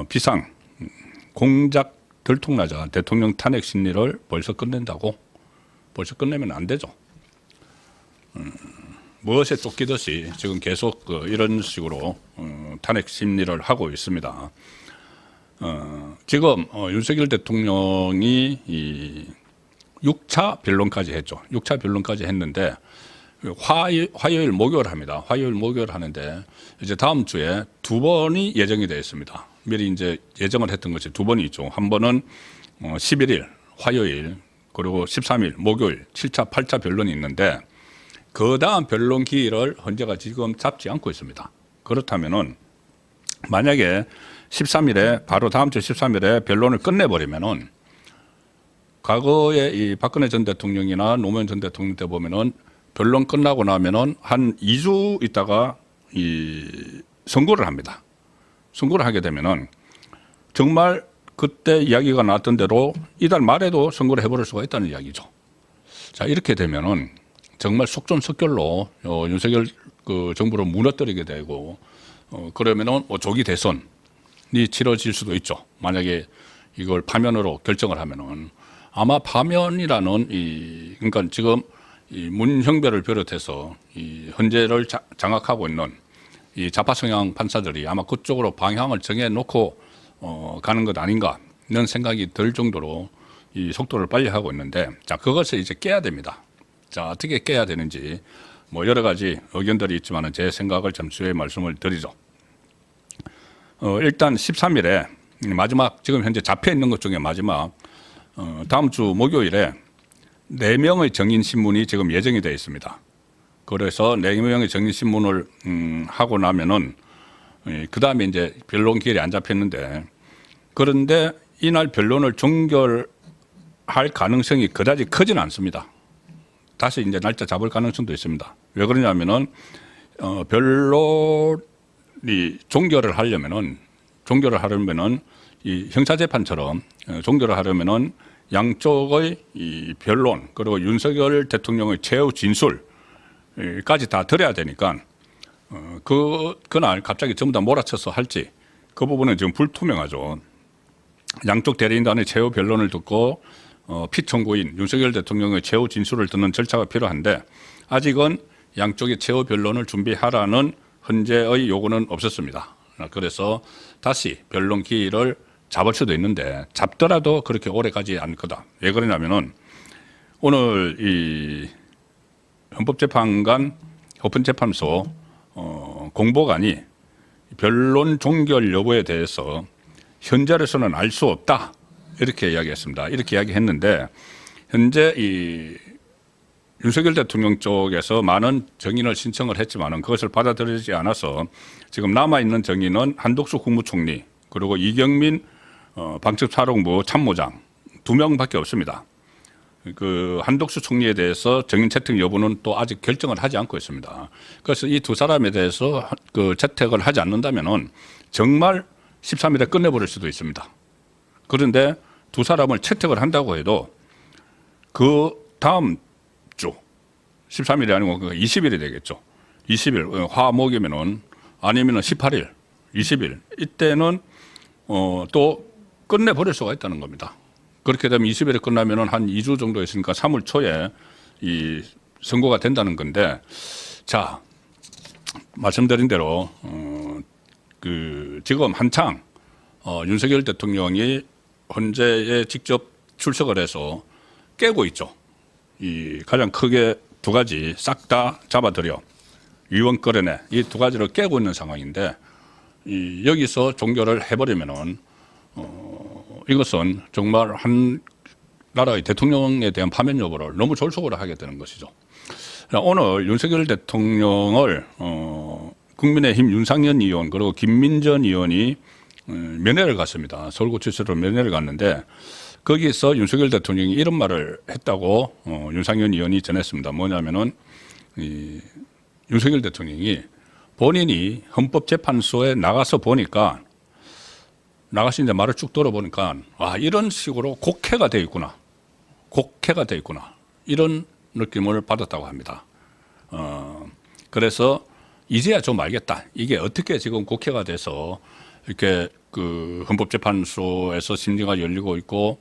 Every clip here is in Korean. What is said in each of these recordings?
비상 공작 들통나자 대통령 탄핵 심리를 벌써 끝낸다고? 벌써 끝내면 안 되죠. 무엇에 쫓기듯이 지금 계속 이런 식으로 탄핵 심리를 하고 있습니다. 지금 윤석열 대통령이 이 6차 변론까지 했죠. 6차 변론까지 했는데 화요일 목요일 합니다. 화요일 목요일 하는데 이제 다음 주에 두 번이 예정이 되어 있습니다. 미리 이제 예정을 했던 것이 두 번이 있죠. 한 번은 11일 화요일 그리고 13일 목요일 7차 8차 변론이 있는데 그 다음 변론 기일을 헌재가 지금 잡지 않고 있습니다. 그렇다면은 만약에 13일에 바로 다음 주 13일에 변론을 끝내버리면은 과거에 이 박근혜 전 대통령이나 노무현 전 대통령 때 보면은 변론 끝나고 나면은 한 2주 있다가 이 선고를 합니다. 선고를 하게 되면은 정말 그때 이야기가 나왔던 대로 이달 말에도 선고를 해버릴 수가 있다는 이야기죠. 자, 이렇게 되면은 정말 속전속결로 윤석열 그 정부를 무너뜨리게 되고 그러면은 조기 대선이 치러질 수도 있죠. 만약에 이걸 파면으로 결정을 하면은 아마 파면이라는 그러니까 지금 이 문형배를 비롯해서 이 헌재를 장악하고 있는 이 좌파 성향 판사들이 아마 그쪽으로 방향을 정해놓고 가는 것 아닌가 이런 생각이 들 정도로 이 속도를 빨리 하고 있는데 자, 그것을 이제 깨야 됩니다. 자, 어떻게 깨야 되는지 뭐 여러 가지 의견들이 있지만 제 생각을 잠시 말씀을 드리죠. 일단 13일에 마지막 지금 현재 잡혀 있는 것 중에 마지막 다음 주 목요일에 4명의 정인 신문이 지금 예정이 되어 있습니다. 그래서 4명의 정인 신문을 하고 나면은 그 다음에 이제 변론 기일이 안 잡혔는데 그런데 이날 변론을 종결할 가능성이 그다지 크지는 않습니다. 다시 이제 날짜 잡을 가능성도 있습니다. 왜 그러냐면은 변론이 종결을 하려면은 이 형사재판처럼 종결을 하려면은 양쪽의 이 변론 그리고 윤석열 대통령의 최후 진술까지 다 들어야 되니까 그날 갑자기 전부 다 몰아쳐서 할지 그 부분은 지금 불투명하죠. 양쪽 대리인단의 최후 변론을 듣고 피청구인 윤석열 대통령의 최후 진술을 듣는 절차가 필요한데 아직은 양쪽의 최후 변론을 준비하라는 헌재의 요구는 없었습니다. 그래서 다시 변론 기일을 잡을 수도 있는데 잡더라도 그렇게 오래 가지 않을 거다. 왜 그러냐면은 오늘 이 헌법재판관 헌법재판소 공보관이 변론 종결 여부에 대해서 현재로서는 알 수 없다. 이렇게 이야기했습니다. 이렇게 이야기했는데 현재 이 윤석열 대통령 쪽에서 많은 정인을 신청을 했지만은 그것을 받아들이지 않아서 지금 남아있는 정인은 한독수 국무총리 그리고 이경민 방첩사령부 참모장 2명밖에 없습니다. 그 한독수 총리에 대해서 정인 채택 여부는 또 아직 결정을 하지 않고 있습니다. 그래서 이 두 사람에 대해서 그 채택을 하지 않는다면은 정말 13일에 끝내버릴 수도 있습니다. 그런데 두 사람을 채택을 한다고 해도 그 다음 주 13일이 아니고 20일이 되겠죠. 20일 화목이면은 아니면은 18일, 20일 이때는 또 끝내버릴 수가 있다는 겁니다. 그렇게 되면 20일에 끝나면은 한 2주 정도 있으니까 3월 초에 이 선고가 된다는 건데 자 말씀드린 대로 그 지금 한창 윤석열 대통령이 헌재에 직접 출석을 해서 깨고 있죠. 이 가장 크게 두 가지 싹 다 잡아들여 위원 끌어내 이 두 가지를 깨고 있는 상황인데 이 여기서 종결을 해버리면은 이것은 정말 한 나라의 대통령에 대한 파면 여부를 너무 졸속으로 하게 되는 것이죠. 오늘 윤석열 대통령을 국민의힘 윤상현 의원 그리고 김민전 의원이 면회를 갔습니다. 서울구치소로 면회를 갔는데 거기서 윤석열 대통령이 이런 말을 했다고 윤상현 의원이 전했습니다. 뭐냐면은 이 윤석열 대통령이 본인이 헌법재판소에 나가서 보니까 나가서 이제 말을 쭉 들어보니까 와 이런 식으로 곡해가 되어 있구나. 곡해가 되어 있구나. 이런 느낌을 받았다고 합니다. 그래서 이제야 좀 알겠다. 이게 어떻게 지금 곡해가 돼서 이렇게 그 헌법재판소에서 심리가 열리고 있고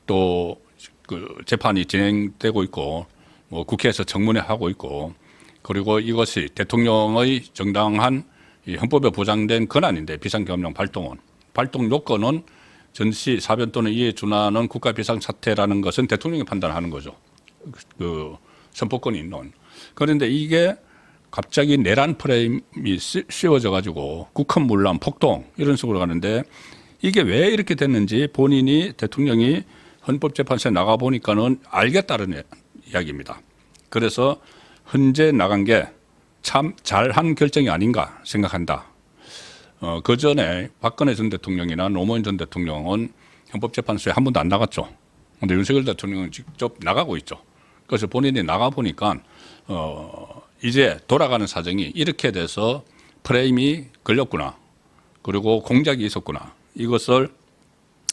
또 그 재판이 진행되고 있고 뭐 국회에서 청문회 하고 있고 그리고 이것이 대통령의 정당한 이 헌법에 보장된 권한인데 비상경영령 발동 요건은 전시 사변 또는 이에 준하는 국가 비상사태라는 것은 대통령이 판단하는 거죠. 그 선포권이 있는. 그런데 이게 갑자기 내란 프레임이 씌워져 가지고 국헌 문란 폭동 이런 식으로 가는데 이게 왜 이렇게 됐는지 본인이 대통령이 헌법재판소에 나가 보니까는 알겠다는 이야기입니다. 그래서 헌재 나간 게 참 잘한 결정이 아닌가 생각한다. 그 전에 박근혜 전 대통령이나 노무현 전 대통령은 헌법재판소에 한 번도 안 나갔죠. 그런데 윤석열 대통령은 직접 나가고 있죠. 그래서 본인이 나가 보니까 이제 돌아가는 사정이 이렇게 돼서 프레임이 걸렸구나. 그리고 공작이 있었구나. 이것을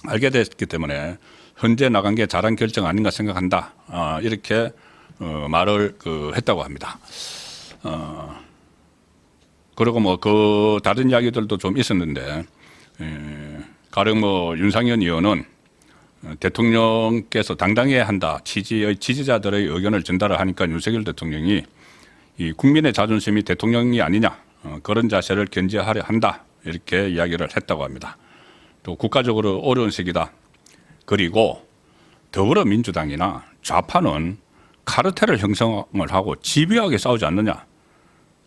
알게 됐기 때문에 현재 나간 게 잘한 결정 아닌가 생각한다. 이렇게 말을 했다고 합니다. 그리고 뭐 그 다른 이야기들도 좀 있었는데 가령 뭐 윤상현 의원은 대통령께서 당당해야 한다. 지지자들의 의견을 전달을 하니까 윤석열 대통령이 이 국민의 자존심이 대통령이 아니냐 그런 자세를 견지하려 한다. 이렇게 이야기를 했다고 합니다. 또 국가적으로 어려운 시기다. 그리고 더불어민주당이나 좌파는 카르텔을 형성을 하고 집요하게 싸우지 않느냐.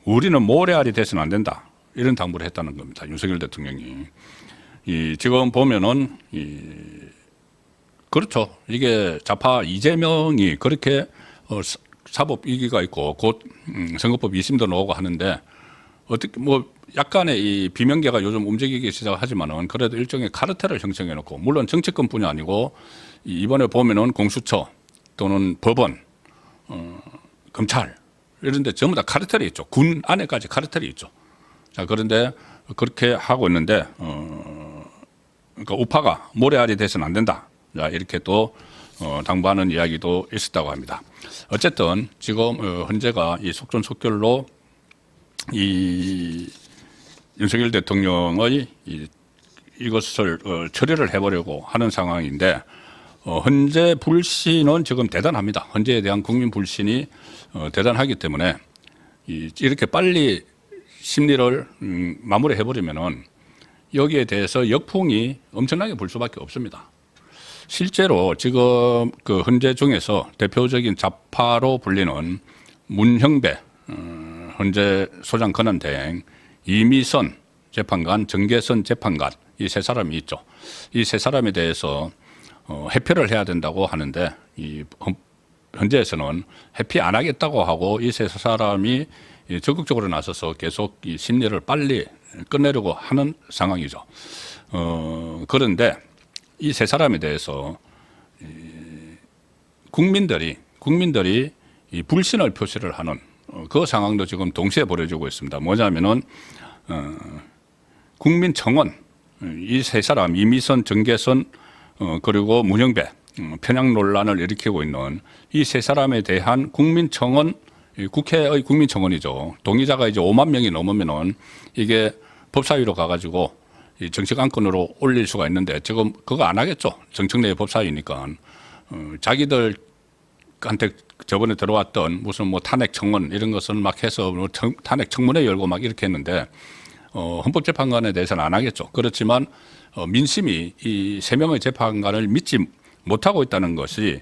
우리는 모래알이 돼서는 안 된다. 이런 당부를 했다는 겁니다. 윤석열 대통령이. 지금 보면은 그렇죠. 이게 좌파 이재명이 그렇게 사법 위기가 있고 곧 선거법 2심도 나오고 하는데 어떻게 뭐 약간의 이 비명계가 요즘 움직이기 시작하지만은 그래도 일종의 카르텔을 형성해 놓고 물론 정치권뿐이 아니고 이번에 보면은 공수처 또는 법원, 검찰 이런 데 전부 다 카르텔이 있죠. 군 안에까지 카르텔이 있죠. 자, 그런데 그렇게 하고 있는데 그러니까 우파가 모래알이 돼서는 안 된다. 자, 이렇게 또 당부하는 이야기도 있었다고 합니다. 어쨌든 지금 헌재가 이 속전속결로 이 윤석열 대통령의 이것을 처리를 해보려고 하는 상황인데 헌재 불신은 지금 대단합니다. 헌재에 대한 국민 불신이 대단하기 때문에 이렇게 빨리 심리를 마무리해버리면은 여기에 대해서 역풍이 엄청나게 불 수밖에 없습니다. 실제로 지금 그 헌재 중에서 대표적인 좌파로 불리는 문형배 헌재 소장 권한대행, 이미선 재판관, 정계선 재판관 이 세 사람이 있죠. 이 세 사람에 대해서 회피를 해야 된다고 하는데 이 헌재에서는 회피 안 하겠다고 하고 이 세 사람이 적극적으로 나서서 계속 이 심리를 빨리 끝내려고 하는 상황이죠. 그런데 이 세 사람에 대해서 국민들이 이 불신을 표시를 하는 그 상황도 지금 동시에 벌어지고 있습니다. 뭐냐면은 국민청원 이 세 사람 이미선, 정계선 그리고 문형배 편향 논란을 일으키고 있는 이 세 사람에 대한 국민청원 국회의 국민청원이죠. 동의자가 이제 5만 명이 넘으면은 이게 법사위로 가가지고 이 정식 안건으로 올릴 수가 있는데 지금 그거 안 하겠죠. 정청래 법사위니까 자기들한테 저번에 들어왔던 무슨 뭐 탄핵 청원 이런 것은 막 해서 뭐 탄핵 청문회 열고 막 이렇게 했는데 헌법재판관에 대해서는 안 하겠죠. 그렇지만 민심이 이 세 명의 재판관을 믿지 못하고 있다는 것이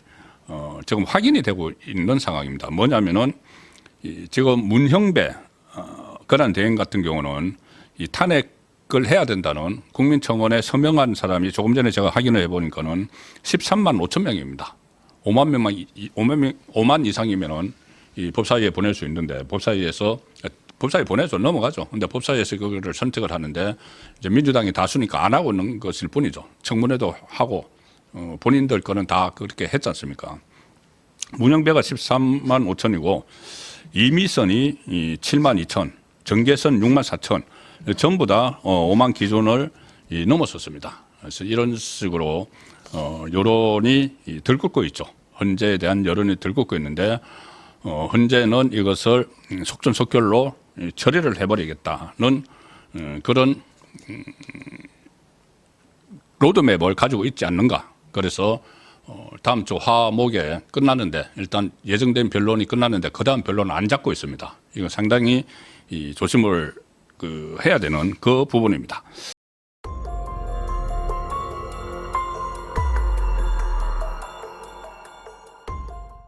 지금 확인이 되고 있는 상황입니다. 뭐냐면은 지금 문형배 권한대행 같은 경우는 이 탄핵을 해야 된다는 국민청원에 서명한 사람이 조금 전에 제가 확인을 해보니까는 13만 5천 명입니다. 5만 이상이면은 이 법사위에 보낼 수 있는데 법사위 보내서 넘어가죠. 근데 법사위에서 그거를 선택을 하는데 이제 민주당이 다수니까 안 하고 있는 것일 뿐이죠. 청문회도 하고 본인들 거는 다 그렇게 했지 않습니까? 문형배가 13만 5천이고 이미선이 7만 2천, 정계선 6만 4천 전부 다 5만 기준을 넘었었습니다. 그래서 이런 식으로 여론이 들끓고 있죠. 헌재에 대한 여론이 들끓고 있는데 헌재는 이것을 속전속결로 처리를 해버리겠다는 그런 로드맵을 가지고 있지 않는가. 그래서 다음 주 화목에 끝나는데 일단 예정된 변론이 끝나는데 그다음 변론은 안 잡고 있습니다. 이거 상당히 조심을 해야 되는 그 부분입니다.